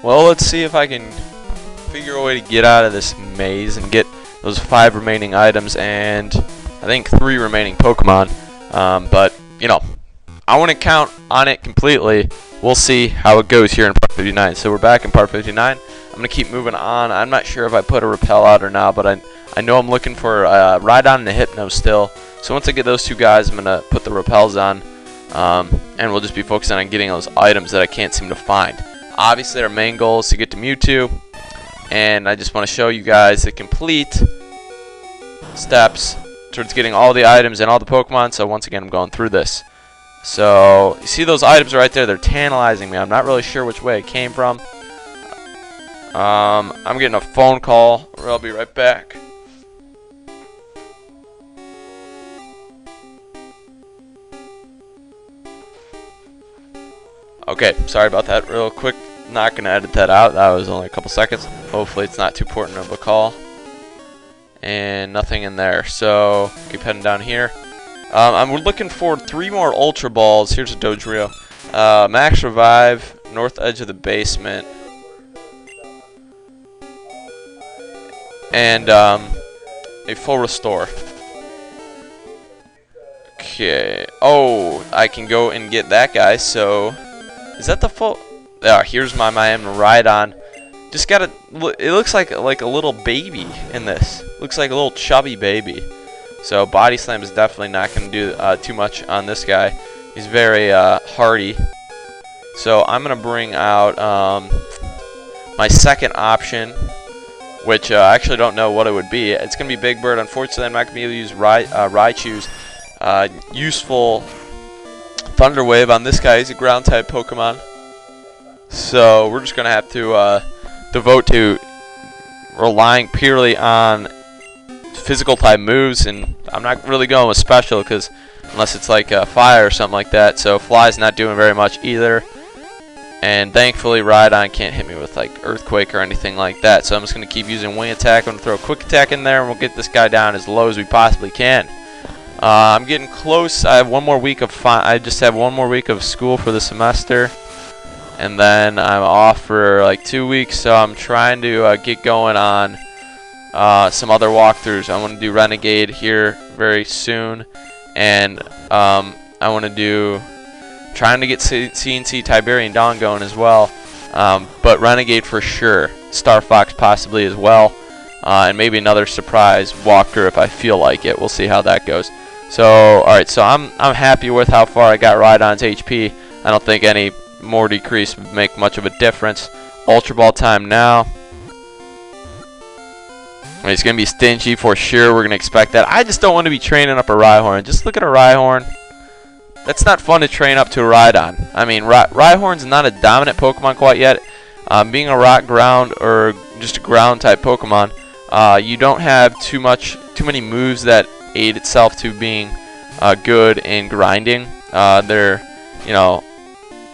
Well, let's see if I can figure a way to get out of this maze and get those 5 remaining items and I think 3 remaining Pokemon. But, you know, I wouldn't count on it completely. We'll see how it goes here in Part 59. So we're back in Part 59. I'm going to keep moving on. I'm not sure if I put a Repel out or not, but I know I'm looking for Rhydon and a Hypno still. So once I get those 2 guys, I'm going to put the Repels on. And we'll just be focusing on getting those items that I can't seem to find. Obviously, our main goal is to get to Mewtwo. And I just want to show you guys the complete steps towards getting all the items and all the Pokemon. So once again, I'm going through this. So you see those items right there? They're tantalizing me. I'm not really sure which way it came from. I'm getting a phone call. I'll be right back. Okay, sorry about that. Real quick, not going to edit that out. That was only a couple seconds. Hopefully it's not too important of a call. And nothing in there. So keep heading down here. I'm looking for 3 more Ultra Balls. Here's a Dodrio. Max Revive, north edge of the basement. And a full Restore. Okay. Oh, I can go and get that guy. So, is that the full? Here's my Miami Rhydon. Just got it looks like a little baby in this. Looks like a little chubby baby. So Body Slam is definitely not going to do too much on this guy. He's very hardy. So I'm going to bring out my second option, which I actually don't know what it would be. It's going to be Big Bird. Unfortunately, I'm not going to be able to use Raichu's useful Thunder Wave on this guy. He's a ground-type Pokemon. So we're just going to have to devote to relying purely on physical-type moves, and I'm not really going with special because unless it's like fire or something like that. So Fly's not doing very much either. And thankfully, Rhydon can't hit me with like Earthquake or anything like that. So I'm just going to keep using Wing Attack. I'm going to throw a Quick Attack in there, and we'll get this guy down as low as we possibly can. I'm getting close. I have one more week of I just have one more week of school for the semester, and then I'm off for like 2 weeks. So I'm trying to get going on some other walkthroughs. I want to do Renegade here very soon, and I want to do. Trying to get CNC Tiberian Dawn going as well, but Renegade for sure, Star Fox possibly as well, and maybe another surprise walkthrough if I feel like it. We'll see how that goes. So, all right, so I'm happy with how far I got Rhydon's HP. I don't think any more decrease would make much of a difference. Ultra Ball time now. He's gonna be stingy for sure. We're gonna expect that. I just don't want to be training up a Rhyhorn. Just look at a Rhyhorn. That's not fun to train up to a Rhydon. I mean, Rhyhorn's not a dominant Pokemon quite yet. Being a rock, ground, or just a ground type Pokemon, you don't have too many moves that aid itself to being good in grinding. They're, you know,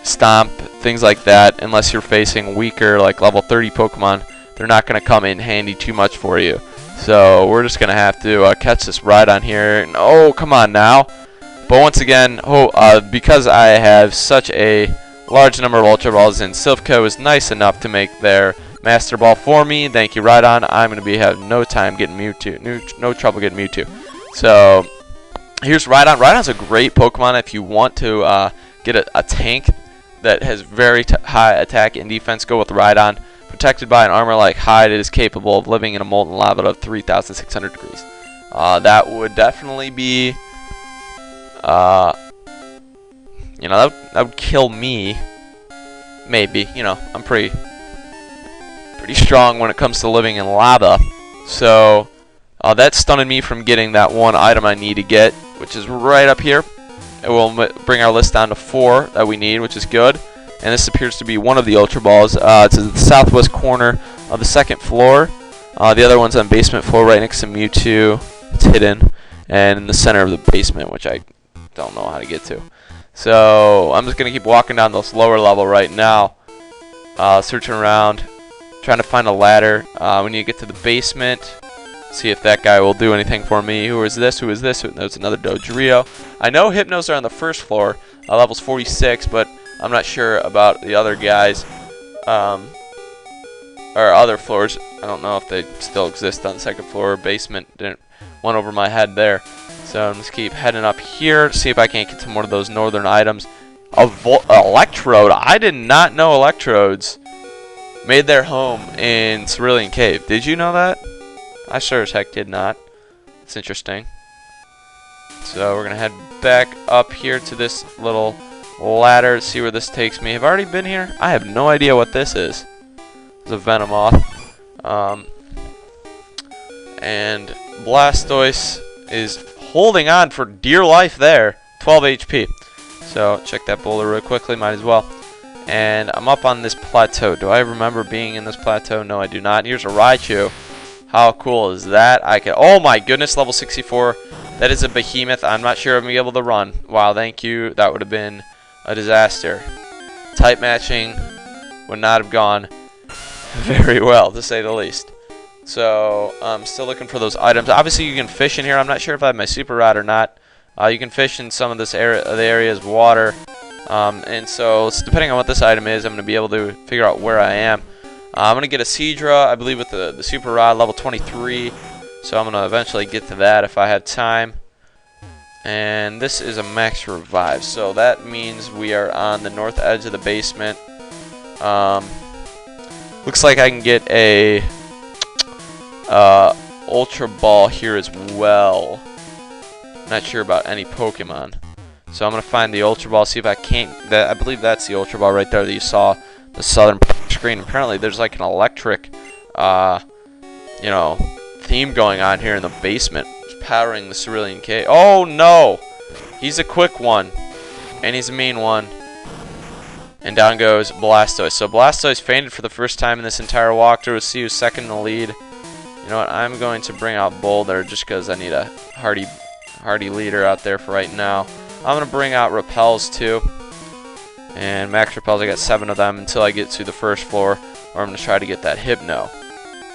Stomp, things like that. Unless you're facing weaker, like level 30 Pokemon, they're not going to come in handy too much for you. So we're just going to have to catch this Rhydon here. And, oh, come on now. But once again, because I have such a large number of Ultra Balls, and Silphco is nice enough to make their Master Ball for me. Thank you, Rhydon. I'm going to be having no time getting Mewtwo. No trouble getting Mewtwo. So here's Rhydon. Rhydon's a great Pokemon if you want to get a tank that has very high attack and defense. Go with Rhydon. Protected by an armor like Hide, it is capable of living in a molten lava of 3,600 degrees. That would definitely be... you know, that would kill me. Maybe, you know, I'm pretty strong when it comes to living in lava. So that stunned me from getting that one item I need to get, which is right up here. It will bring our list down to 4 that we need, which is good. And this appears to be one of the Ultra Balls. It's at the southwest corner of the 2nd floor. The other one's on basement floor, right next to Mewtwo. It's hidden, and in the center of the basement, which I don't know how to get to. So I'm just gonna keep walking down this lower level right now, searching around, trying to find a ladder. We need to get to the basement, see if that guy will do anything for me. Who is this? Who is this? There's another Dodrio. I know Hypnos are on the 1st floor, levels 46, but I'm not sure about the other guys. or other floors. I don't know if they still exist on the second floor. Basement didn't went over my head there. So I'm just keep heading up here, see if I can't get to more of those northern items. Electrode. I did not know electrodes made their home in Cerulean Cave. Did you know that? I sure as heck did not. It's interesting. So we're gonna head back up here to this little ladder to see where this takes me. Have I already been here? I have no idea what this is. It's a Venomoth. And Blastoise is holding on for dear life there. 12 HP. So check that boulder real quickly, might as well. And I'm up on this plateau. Do I remember being in this plateau? No, I do not. Here's a Raichu. How cool is that? Oh my goodness, level 64. That is a behemoth. I'm not sure I'm going to be able to run. Wow, thank you. That would have been a disaster. Type matching would not have gone very well, to say the least. So I'm still looking for those items. Obviously, you can fish in here. I'm not sure if I have my super rod or not. You can fish in some of this area, the area's water. And so, depending on what this item is, I'm going to be able to figure out where I am. I'm going to get a Seadra, I believe, with the super rod, level 23. So I'm going to eventually get to that if I have time. And this is a max revive. So that means we are on the north edge of the basement. Looks like I can get a Ultra Ball here as well. Not sure about any Pokemon. So I'm going to find the Ultra Ball, see if I can't... I believe that's the Ultra Ball right there that you saw, the southern screen. Apparently there's like an electric, you know, theme going on here in the basement. It's powering the Cerulean Cave. Oh no! He's a quick one. And he's a mean one. And down goes Blastoise. So Blastoise fainted for the first time in this entire walkthrough. We'll see who's second in the lead. You know what? I'm going to bring out Boulder just because I need a hardy leader out there for right now. I'm going to bring out Repels too. And Max Repels, I got 7 of them until I get to the first floor, where I'm going to try to get that Hypno.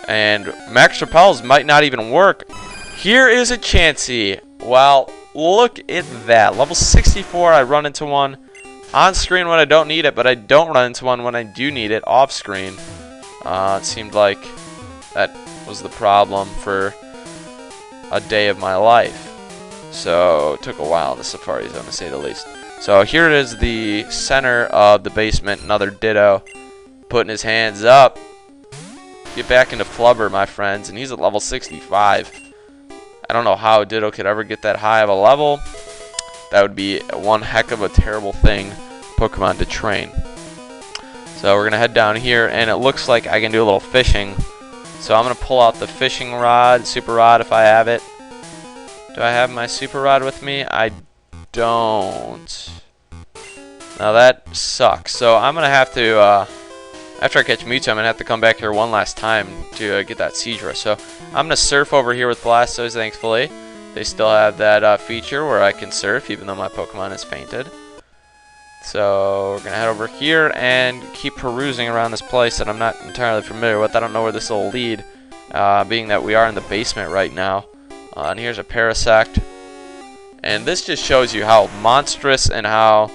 And Max Repels might not even work. Here is a Chansey. Well, look at that. Level 64, I run into one on screen when I don't need it, but I don't run into one when I do need it off screen. It seemed like that was the problem for a day of my life. So it took a while in the Safari Zone, to say the least. So here it is, the center of the basement. Another Ditto putting his hands up. Get back into Flubber, my friends. And he's at level 65. I don't know how Ditto could ever get that high of a level. That would be one heck of a terrible thing Pokemon to train. So we're going to head down here. And it looks like I can do a little fishing. So I'm going to pull out the fishing rod, super rod if I have it. Do I have my super rod with me? I don't. Now that sucks. So I'm going to have to, after I catch Mewtwo, I'm going to have to come back here one last time to get that Seadra. So I'm going to surf over here with Blastoise, thankfully. They still have that feature where I can surf, even though my Pokemon is fainted. So we're going to head over here and keep perusing around this place that I'm not entirely familiar with. I don't know where this will lead, being that we are in the basement right now. And here's a Parasect. And this just shows you how monstrous and how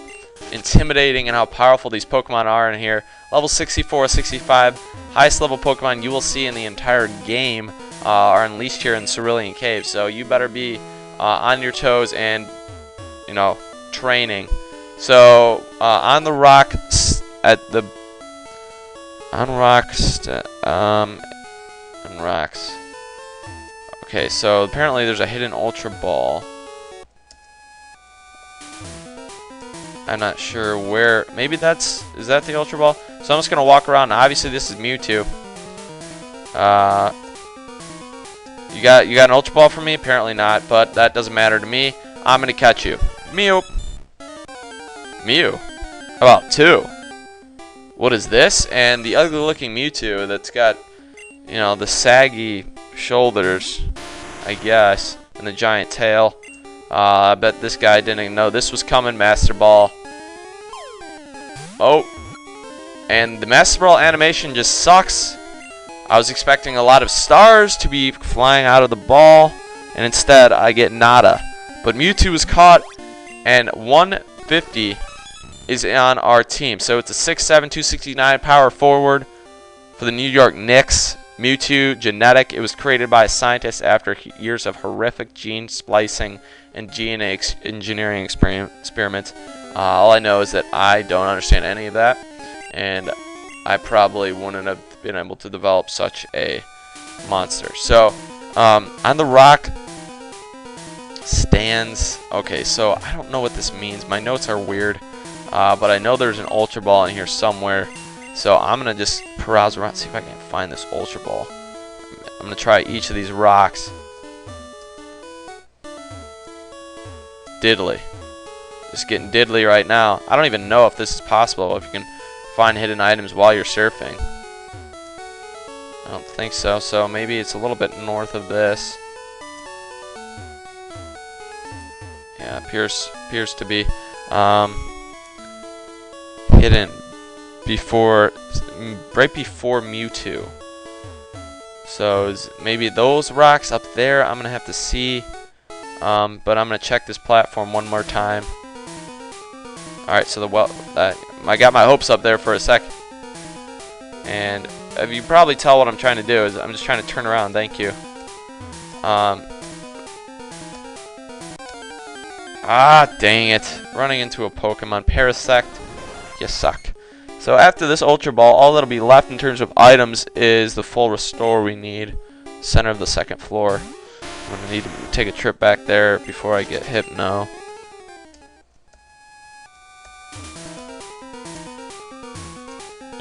intimidating and how powerful these Pokemon are in here. Level 64, 65, highest level Pokemon you will see in the entire game are unleashed here in Cerulean Cave. So you better be on your toes and, you know, training. So on the rocks Okay, so apparently there's a hidden Ultra Ball. I'm not sure where. Maybe is that the Ultra Ball? So I'm just gonna walk around. Now, obviously this is Mewtwo. You got an Ultra Ball for me? Apparently not, but that doesn't matter to me. I'm gonna catch you. Mew. How about 2? What is this? And the ugly looking Mewtwo that's got, you know, the saggy shoulders, I guess, and the giant tail. I bet this guy didn't know this was coming. Master Ball. Oh. And the Master Ball animation just sucks. I was expecting a lot of stars to be flying out of the ball, and instead I get nada. But Mewtwo was caught, and 150 is on our team. So it's a 6'7", 269 power forward, for the New York Knicks. Mewtwo, genetic. It was created by a scientist after years of horrific gene splicing and DNA engineering experiments. All I know is that I don't understand any of that, and I probably wouldn't have been able to develop such a monster. So, on the rock stands. Okay, so I don't know what this means. My notes are weird, but I know there's an Ultra Ball in here somewhere. So I'm gonna just browse around, see if I can find this Ultra Ball. I'm gonna try each of these rocks. Diddly. Just getting diddly right now. I don't even know if this is possible, if you can find hidden items while you're surfing. I don't think so, so maybe it's a little bit north of this. Yeah, appears to be hidden right before Mewtwo. So maybe those rocks up there I'm gonna have to see, but I'm gonna check this platform one more time. Alright, so I got my hopes up there for a sec, and if you probably tell what I'm trying to do is I'm just trying to turn around. Thank you. Dang it, running into a Pokemon. Parasect, you suck. So after this Ultra Ball, all that'll be left in terms of items is the full restore we need. Center of the second floor. I'm going to need to take a trip back there before I get Hypno.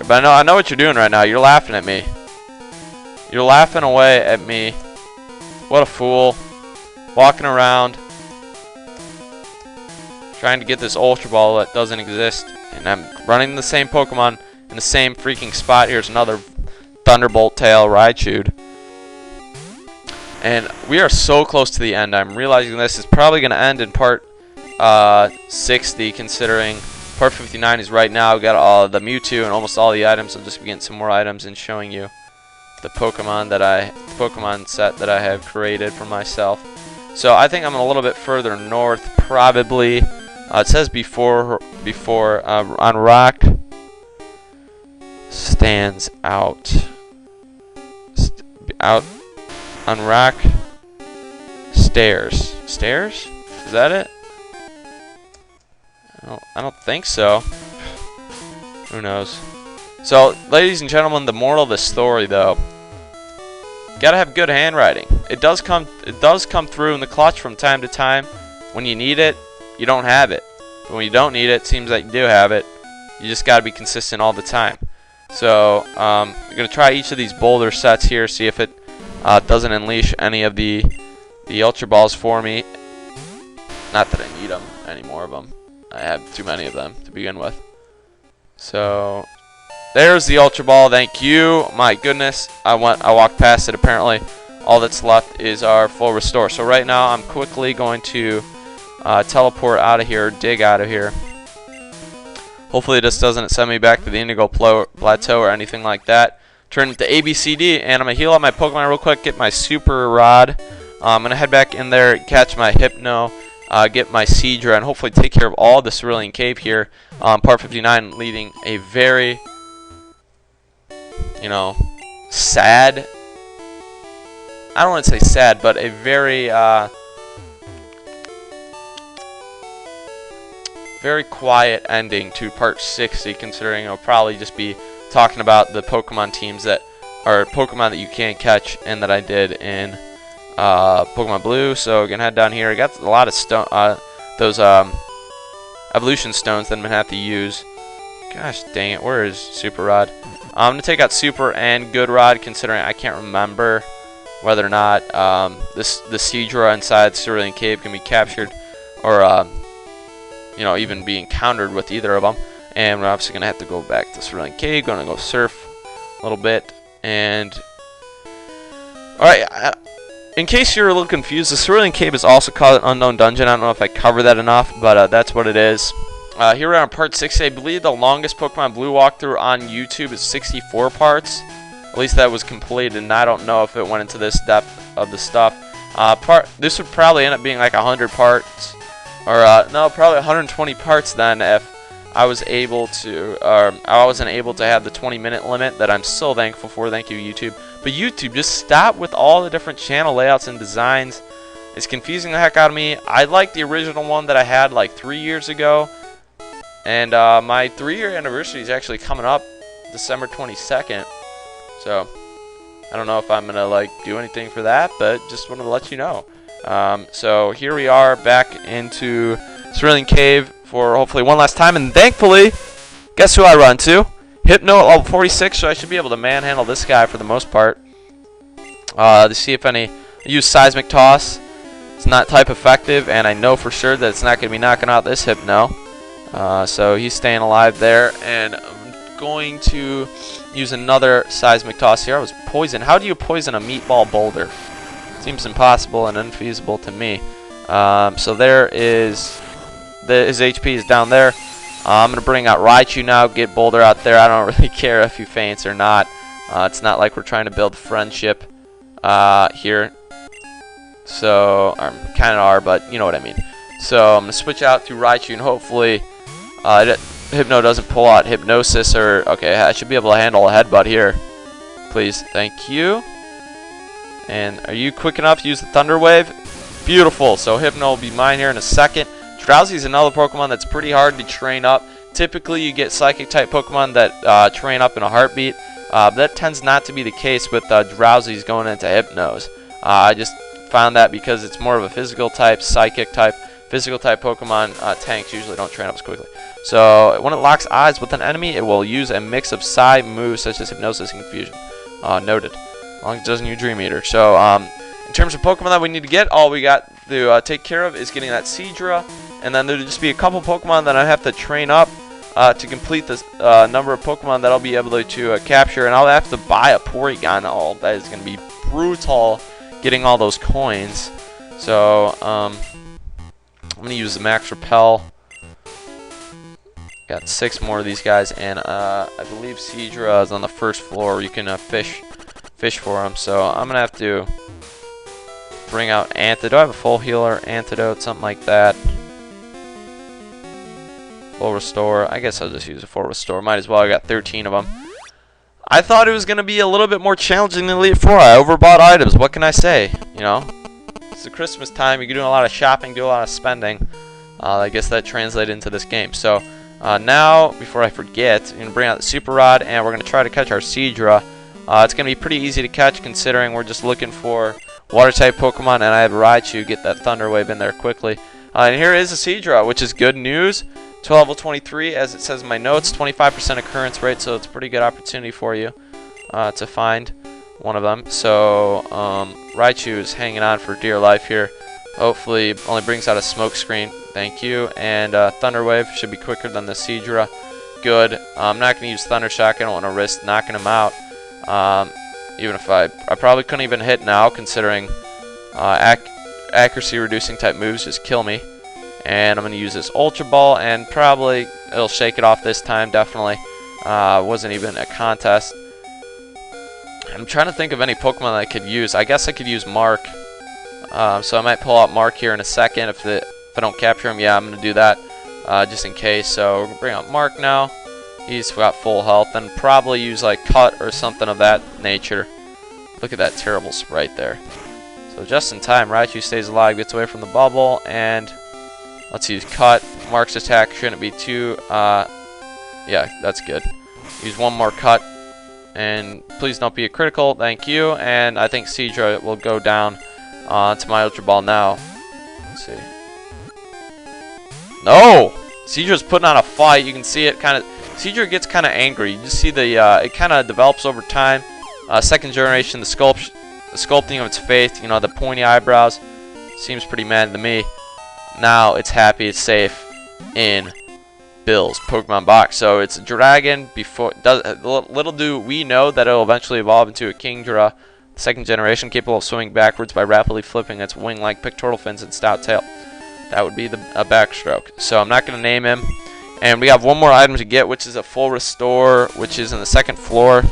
But I know what you're doing right now. You're laughing at me. You're laughing away at me. What a fool. Walking around, trying to get this Ultra Ball that doesn't exist. And I'm running the same Pokemon in the same freaking spot. Here's another Thunderbolt Tail Raichu. And we are so close to the end. I'm realizing this is probably going to end in part 60, considering part 59 is right now. I've got all the Mewtwo and almost all the items. I'll just be getting some more items and showing you the Pokemon set that I have created for myself. So I think I'm a little bit further north, probably. It says before on rock stands out on rock stairs. Stairs? Is that it? I don't think so. Who knows? So, ladies and gentlemen, the moral of the story, though, gotta have good handwriting. It does come through in the clutch from time to time. When you need it, you don't have it. But when you don't need it, it seems like you do have it. You just gotta be consistent all the time. So, I'm gonna try each of these boulder sets here, see if it doesn't unleash any of the Ultra Balls for me. Not that I need them, any more of them. I have too many of them to begin with. So, there's the Ultra Ball. Thank you. My goodness, I walked past it. Apparently, all that's left is our full restore. So right now, I'm quickly going to teleport out of here, dig out of here. Hopefully, this doesn't send me back to the Indigo Plateau or anything like that. Turn it to ABCD, and I'm gonna heal up my Pokemon real quick. Get my Super Rod. I'm gonna head back in there, catch my Hypno. Get my Seadra, and hopefully take care of all the Cerulean Cave here. Part 59 leading a very, sad, I don't want to say sad, but a very, very quiet ending to part 60, considering I'll probably just be talking about the Pokemon teams that are Pokemon that you can't catch and that I did in Pokemon Blue. So gonna head down here. I got a lot of those evolution stones that I'm gonna have to use. Gosh dang it, where is Super Rod? I'm gonna take out Super and Good Rod, considering I can't remember whether or not the Seadra inside Cerulean Cave can be captured or even be encountered with either of them. And we're obviously gonna have to go back to Cerulean Cave. Gonna go surf a little bit. And alright, in case you're a little confused, the Cerulean Cave is also called an Unknown Dungeon. I don't know if I covered that enough, but that's what it is. Here we are on part 60. I believe the longest Pokemon Blue walkthrough on YouTube is 64 parts. At least that was completed, and I don't know if it went into this depth of the stuff. This would probably end up being like 100 parts. Or, no, probably 120 parts then if I wasn't able to have the 20-minute limit that I'm so thankful for. Thank you, YouTube. But YouTube, just stop with all the different channel layouts and designs. It's confusing the heck out of me. I like the original one that I had like 3 years ago. And my 3-year anniversary is actually coming up December 22nd. So I don't know if I'm gonna like do anything for that, but just wanted to let you know. So here we are back into Cerulean Cave for hopefully one last time, and thankfully, guess who I run to? Hypno at level 46, so I should be able to manhandle this guy for the most part. To see if any use seismic toss. It's not type effective, and I know for sure that it's not going to be knocking out this Hypno. So he's staying alive there, and I'm going to use another seismic toss here. I was poisoned. How do you poison a meatball boulder? Seems impossible and unfeasible to me. So there is his HP is down there. I'm gonna bring out Raichu now. Get Boulder out there. I don't really care if he faints or not. It's not like we're trying to build friendship here. So kind of are, but you know what I mean. So I'm gonna switch out to Raichu, and hopefully Hypno doesn't pull out Hypnosis or okay. I should be able to handle a headbutt here. Please, thank you. And are you quick enough to use the Thunder Wave? Beautiful. So Hypno will be mine here in a second. Drowsy is another Pokemon that's pretty hard to train up. Typically, you get Psychic-type Pokemon that train up in a heartbeat. That tends not to be the case with Drowsies going into Hypnos. I just found that because it's more of a physical-type, Psychic-type, physical-type Pokemon, tanks usually don't train up as quickly. So when it locks eyes with an enemy, it will use a mix of Psy moves such as Hypnosis and Confusion. Noted. As long as it doesn't use Dream Eater. So in terms of Pokemon that we need to get, all we got to take care of is getting that Seadra, and then there'll just be a couple Pokemon that I have to train up to complete this number of Pokemon that I'll be able to capture, and I'll have to buy a Porygon. Oh, that is going to be brutal getting all those coins. So I'm going to use the Max Repel. Got 6 more of these guys, and I believe Seadra is on the first floor. You can fish for them, so I'm going to have to bring out Antidote. Do I have a full healer, Antidote, something like that? Full Restore. I guess I'll just use a Full Restore. Might as well. I got 13 of them. I thought it was going to be a little bit more challenging than Elite Four. I overbought items. What can I say? You know, it's the Christmas time. You're doing a lot of shopping, do a lot of spending. I guess that translated into this game. So now, before I forget, I'm going to bring out the Super Rod, and we're going to try to catch our Seadra. It's going to be pretty easy to catch considering we're just looking for Water-type Pokemon, and I have Raichu. Get that Thunder Wave in there quickly. And here is a Seadra, which is good news. To level 23, as it says in my notes, 25% occurrence rate, so it's a pretty good opportunity for you to find one of them. So Raichu is hanging on for dear life here. Hopefully only brings out a smoke screen. Thank you. And Thunder Wave should be quicker than the Seadra. Good. I'm not going to use Thunder Shock. I don't want to risk knocking him out. Even if I probably couldn't even hit now, considering accuracy reducing type moves just kill me. And I'm going to use this Ultra Ball, and probably it'll shake it off this time, definitely. Wasn't even a contest. I'm trying to think of any Pokemon that I could use. I guess I could use Mark. So I might pull out Mark here in a second if I don't capture him. Yeah, I'm going to do that just in case. So we're going to bring out Mark now. He's got full health, and probably use like Cut or something of that nature. Look at that terrible sprite there. So just in time, Raichu stays alive, gets away from the bubble, and let's use Cut. Mark's attack shouldn't be too, yeah, that's good. Use one more Cut, and please don't be a critical, thank you. And I think Seadra will go down to my Ultra Ball now. Let's see. No! Seadra's putting on a fight. You can see it kind of. Seadra gets kind of angry. You just see the it kind of develops over time. Second generation, the sculpting of its face, you know, the pointy eyebrows, seems pretty mad to me. Now it's happy, it's safe in Bill's Pokemon box. So it's a dragon. Little do we know that it'll eventually evolve into a Kingdra, second generation, capable of swimming backwards by rapidly flipping its wing-like pectoral fins and stout tail. That would be a backstroke. So I'm not going to name him. And we have one more item to get, which is a Full Restore, which is in the second floor.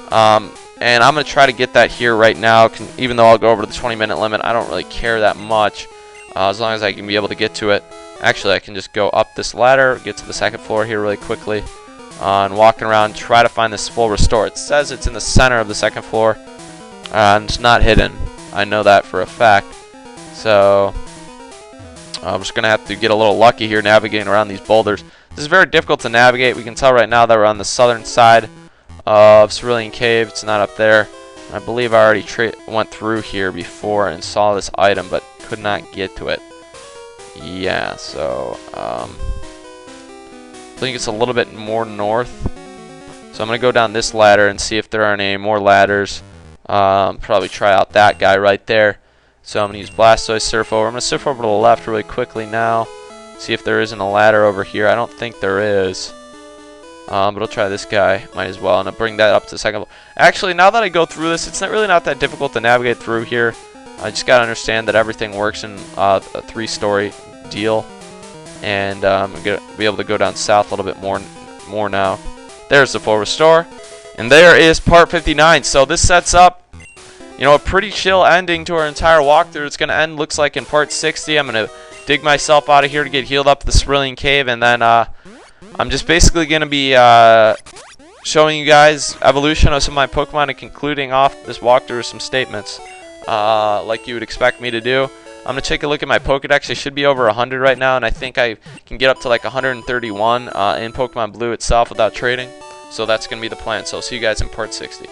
And I'm going to try to get that here right now, even though I'll go over the 20-minute limit. I don't really care that much, as long as I can be able to get to it. Actually, I can just go up this ladder, get to the second floor here really quickly, and walking around, try to find this full restore. It says it's in the center of the second floor, and it's not hidden. I know that for a fact. So I'm just going to have to get a little lucky here navigating around these boulders. This is very difficult to navigate. We can tell right now that we're on the southern side of Cerulean Cave. It's not up there. I believe I already went through here before and saw this item, but could not get to it. Yeah, so I think it's a little bit more north. So I'm going to go down this ladder and see if there aren't any more ladders. Probably try out that guy right there. So I'm going to use Blastoise, surf over. I'm going to surf over to the left really quickly now. See if there isn't a ladder over here. I don't think there is. But I'll try this guy. Might as well. And I'll bring that up to the second level. Actually, now that I go through this, it's really not that difficult to navigate through here. I just got to understand that everything works in a 3-story deal. And I'm going to be able to go down south a little bit more now. There's the full restore. And there is part 59. So this sets up, you know, a pretty chill ending to our entire walkthrough. It's going to end, looks like, in part 60. I'm going to dig myself out of here to get healed up the Cerulean Cave. And then I'm just basically going to be showing you guys evolution of some of my Pokemon and concluding off this walkthrough with some statements. Like you would expect me to do. I'm going to take a look at my Pokedex. I should be over 100 right now, and I think I can get up to like 131 in Pokemon Blue itself without trading. So that's going to be the plan. So I'll see you guys in part 60.